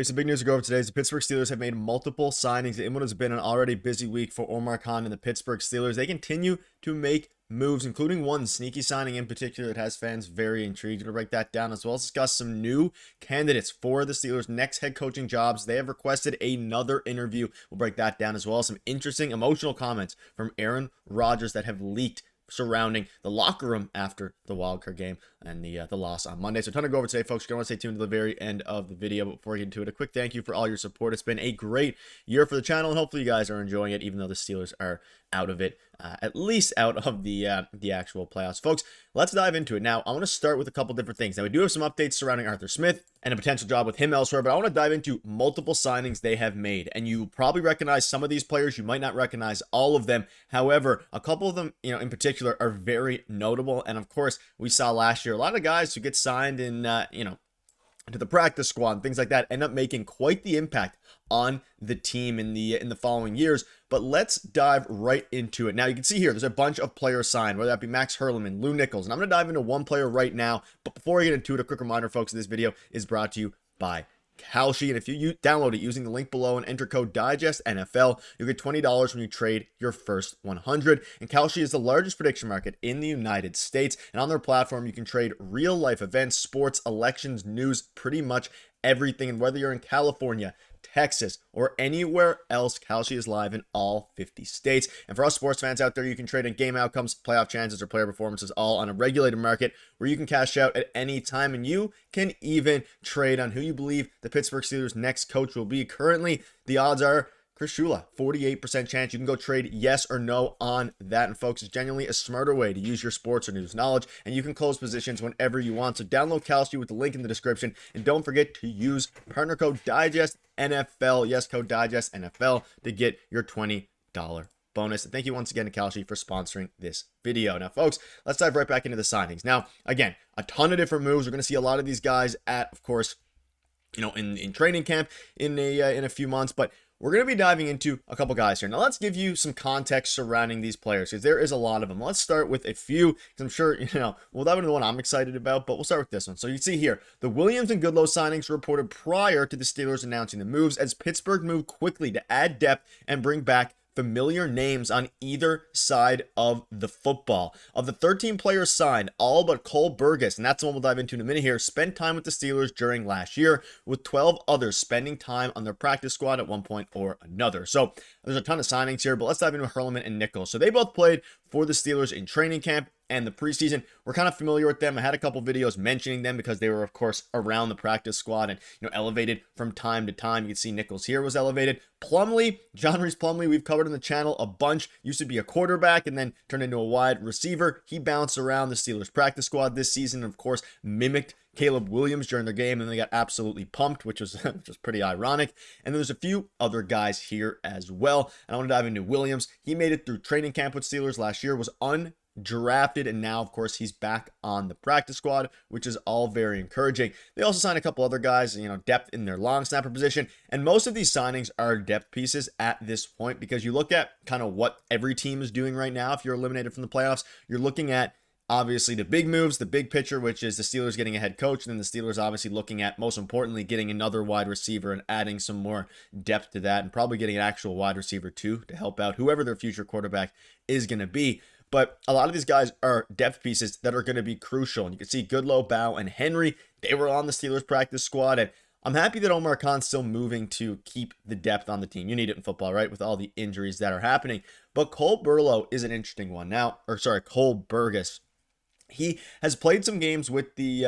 Some big news to go over today is the Pittsburgh Steelers have made multiple signings in what has been an already busy week for Omar and the Pittsburgh Steelers. They continue to make moves, including one sneaky signing in particular that has fans very intrigued. We'll break that down as well as discuss some new candidates for the Steelers' next head coaching jobs. They have requested another interview. We'll break that down as well as some interesting emotional comments from Aaron Rodgers that have leaked surrounding the locker room after the wildcard game and the loss on Monday. So a ton to go over today, folks. You're going to stay tuned to the very end of the video. But before we get into it, a quick thank you for all your support. It's been a great year for the channel, and hopefully you guys are enjoying it, even though the Steelers are out of it, at least out of the actual playoffs. Folks, let's dive into it. Now, I want to start with a couple different things. Now, we do have some updates surrounding Arthur Smith and a potential job with him elsewhere, but I want to dive into multiple signings they have made. And you probably recognize some of these players. You might not recognize all of them. However, a couple of them, in particular, are very notable. And of course, we saw last year a lot of guys who get signed in, to the practice squad and things like that end up making quite the impact on the team in the following years. But let's dive right into it. Now, you can see here, there's a bunch of players signed, whether that be Max Hurlman, Lou Nichols, and I'm going to dive into one player right now. But before I get into it, a quick reminder, folks, this video is brought to you by Kalshi, and if you download it using the link below and enter code DIGESTNFL, you'll get $20 when you trade your first 100. And Kalshi is the largest prediction market in the United States, and on their platform, you can trade real-life events, sports, elections, news, pretty much everything. And whether you're in California, Texas, or anywhere else, Kalshi is live in all 50 states. And for us sports fans out there, you can trade in game outcomes, playoff chances, or player performances, all on a regulated market where you can cash out at any time. And you can even trade on who you believe the Pittsburgh Steelers' next coach will be. Currently, the odds are Chris Shula, 48% chance. You can go trade yes or no on that. And folks, it's genuinely a smarter way to use your sports or news knowledge, and you can close positions whenever you want. So download Kalshi with the link in the description, and don't forget to use partner code DIGESTNFL. Yes, code DIGESTNFL to get your $20 bonus. And thank you once again to Kalshi for sponsoring this video. Now, folks, let's dive right back into the signings. Now, again, a ton of different moves. We're going to see a lot of these guys at, of course, in training camp in a few months, but we're going to be diving into a couple guys here. Now, let's give you some context surrounding these players, because there is a lot of them. Let's start with a few, because I'm sure, we'll dive into the one I'm excited about, but we'll start with this one. So you can see here, the Williams and Goodlow signings were reported prior to the Steelers announcing the moves, as Pittsburgh moved quickly to add depth and bring back familiar names on either side of the football. Of the 13 players signed, all but Cole Burgess, and that's the one we'll dive into in a minute here, spent time with the Steelers during last year, with 12 others spending time on their practice squad at one point or another. So there's a ton of signings here, but let's dive into Hurlman and Nichols. So they both played for the Steelers in training camp and the preseason. We're kind of familiar with them. I had a couple videos mentioning them because they were, of course, around the practice squad and, elevated from time to time. You can see Nichols here was elevated. Plumlee, John Reese Plumlee, we've covered in the channel a bunch. Used to be a quarterback and then turned into a wide receiver. He bounced around the Steelers practice squad this season, and of course, mimicked Caleb Williams during their game, and they got absolutely pumped, which was pretty ironic. And then there's a few other guys here as well. And I want to dive into Williams. He made it through training camp with Steelers last year, was undrafted, and now, of course, he's back on the practice squad, which is all very encouraging. They also signed a couple other guys, depth in their long snapper position, and most of these signings are depth pieces at this point, because you look at kind of what every team is doing right now. If you're eliminated from the playoffs, you're looking at obviously the big moves, the big picture, which is the Steelers getting a head coach, and then the Steelers obviously looking at, most importantly, getting another wide receiver and adding some more depth to that, and probably getting an actual wide receiver too to help out whoever their future quarterback is going to be. But a lot of these guys are depth pieces that are going to be crucial. And you can see Goodlow, Bow, and Henry, they were on the Steelers practice squad. And I'm happy that Omar Khan's still moving to keep the depth on the team. You need it in football, right? With all the injuries that are happening. But Cole Burgess. He has played some games with the,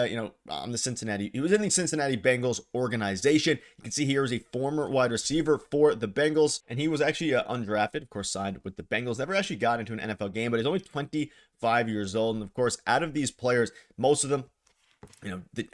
on the Cincinnati. He was in the Cincinnati Bengals organization. You can see here is a former wide receiver for the Bengals, and he was actually undrafted, of course, signed with the Bengals. Never actually got into an NFL game, but he's only 25 years old. And of course, out of these players, most of them,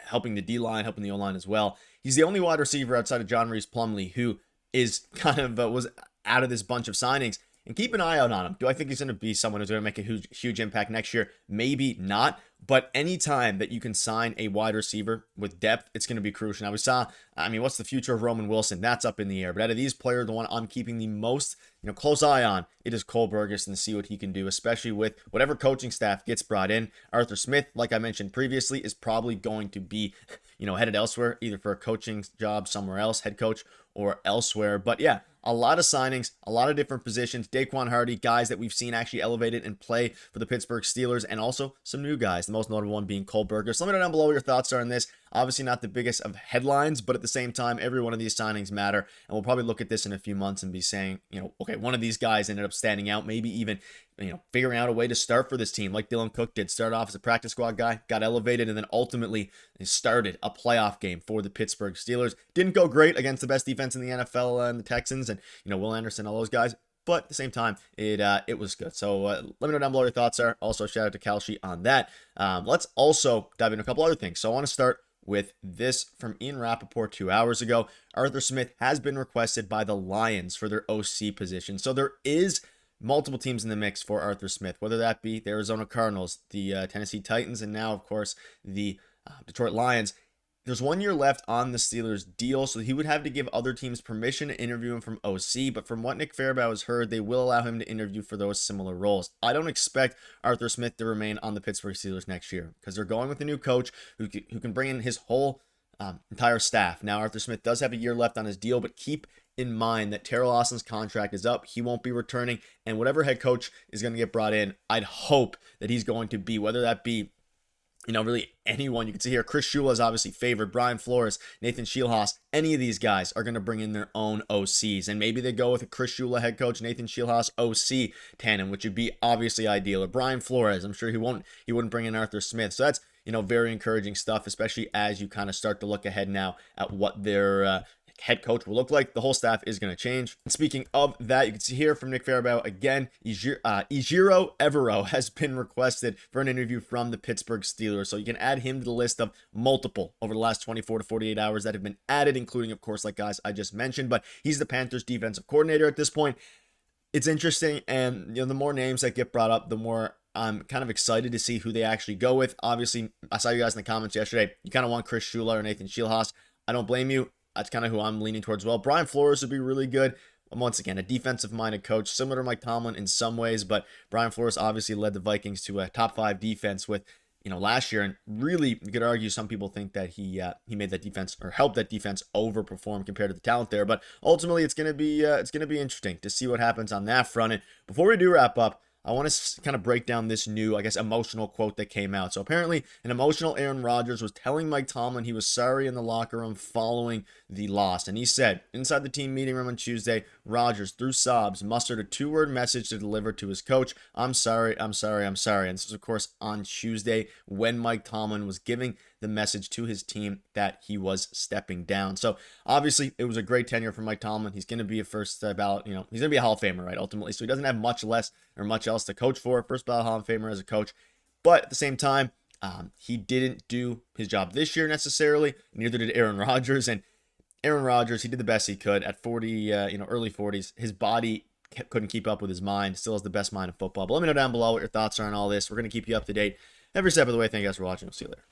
helping the D-line, helping the O-line as well. He's the only wide receiver outside of John Reese Plumlee who is kind of was out of this bunch of signings. And keep an eye out on him. Do I think he's going to be someone who's going to make a huge impact next year? Maybe not. But anytime that you can sign a wide receiver with depth, it's going to be crucial. Now, we saw, what's the future of Roman Wilson? That's up in the air. But out of these players, the one I'm keeping the most close eye on, it is Cole Burgess, and see what he can do, especially with whatever coaching staff gets brought in. Arthur Smith, like I mentioned previously, is probably going to be headed elsewhere, either for a coaching job somewhere else, head coach or elsewhere. But yeah, a lot of signings, a lot of different positions. Daquan Hardy, guys that we've seen actually elevated and play for the Pittsburgh Steelers, and also some new guys, the most notable one being Cole Burger. So let me know down below what your thoughts are on this. Obviously not the biggest of headlines, but at the same time, every one of these signings matter, and we'll probably look at this in a few months and be saying, okay, one of these guys ended up standing out, maybe even, figuring out a way to start for this team like Dylan Cook did. Started off as a practice squad guy, got elevated, and then ultimately started a playoff game for the Pittsburgh Steelers. Didn't go great against the best defense in the NFL and the Texans and, Will Anderson, all those guys. But at the same time, it was good. So let me know down below what your thoughts are. Also, shout out to Kalshi on that. Let's also dive into a couple other things. So I want to start with this from Ian Rappaport 2 hours ago. Arthur Smith has been requested by the Lions for their OC position. So there is multiple teams in the mix for Arthur Smith, whether that be the Arizona Cardinals, the Tennessee Titans, and now, of course, the Detroit Lions. There's 1 year left on the Steelers deal, so he would have to give other teams permission to interview him from OC, but from what Nick Farabaugh has heard, they will allow him to interview for those similar roles. I don't expect Arthur Smith to remain on the Pittsburgh Steelers next year, because they're going with a new coach who can bring in his whole entire staff. Now, Arthur Smith does have a year left on his deal, but keep in mind that Terrell Austin's contract is up. He won't be returning, and whatever head coach is going to get brought in, I'd hope that he's going to be, whether that be really anyone. You can see here, Chris Shula is obviously favored. Brian Flores, Nathan Shielhaas, any of these guys are going to bring in their own OCs. And maybe they go with a Chris Shula head coach, Nathan Shielhaas OC tandem, which would be obviously ideal. Or Brian Flores, I'm sure he wouldn't bring in Arthur Smith. So that's, very encouraging stuff, especially as you kind of start to look ahead now at what their head coach will look like. The whole staff is going to change. And speaking of that, you can see here from Nick Farabaugh again, Ejiro Evero has been requested for an interview from the Pittsburgh Steelers. So you can add him to the list of multiple over the last 24 to 48 hours that have been added, including, of course, like guys I just mentioned. But he's the Panthers defensive coordinator at this point. It's interesting, and the more names that get brought up, the more I'm kind of excited to see who they actually go with. Obviously, I saw you guys in the comments yesterday. You kind of want Chris Shula or Nathan Shielhaas. I don't blame you. That's kind of who I'm leaning towards. Well, Brian Flores would be really good. Once again, a defensive-minded coach, similar to Mike Tomlin in some ways, but Brian Flores obviously led the Vikings to a top 5 defense with, last year, and really, you could argue some people think that he made that defense or helped that defense overperform compared to the talent there. But ultimately, it's gonna be interesting to see what happens on that front. And before we do wrap up, I want to kind of break down this new, emotional quote that came out. So apparently, an emotional Aaron Rodgers was telling Mike Tomlin he was sorry in the locker room following the loss. And he said, inside the team meeting room on Tuesday, Rodgers, through sobs, mustered a 2-word message to deliver to his coach. I'm sorry, I'm sorry, I'm sorry. And this was, of course, on Tuesday when Mike Tomlin was giving the message to his team that he was stepping down. So obviously, it was a great tenure for Mike Tomlin. He's going to be a first ballot, he's going to be a Hall of Famer, right, ultimately. So he doesn't have much else to coach for. First ballot Hall of Famer as a coach. But at the same time, he didn't do his job this year necessarily. Neither did Aaron Rodgers. And Aaron Rodgers, he did the best he could at 40, early 40s. His body couldn't keep up with his mind. Still has the best mind in football. But let me know down below what your thoughts are on all this. We're going to keep you up to date every step of the way. Thank you guys for watching. We'll see you later.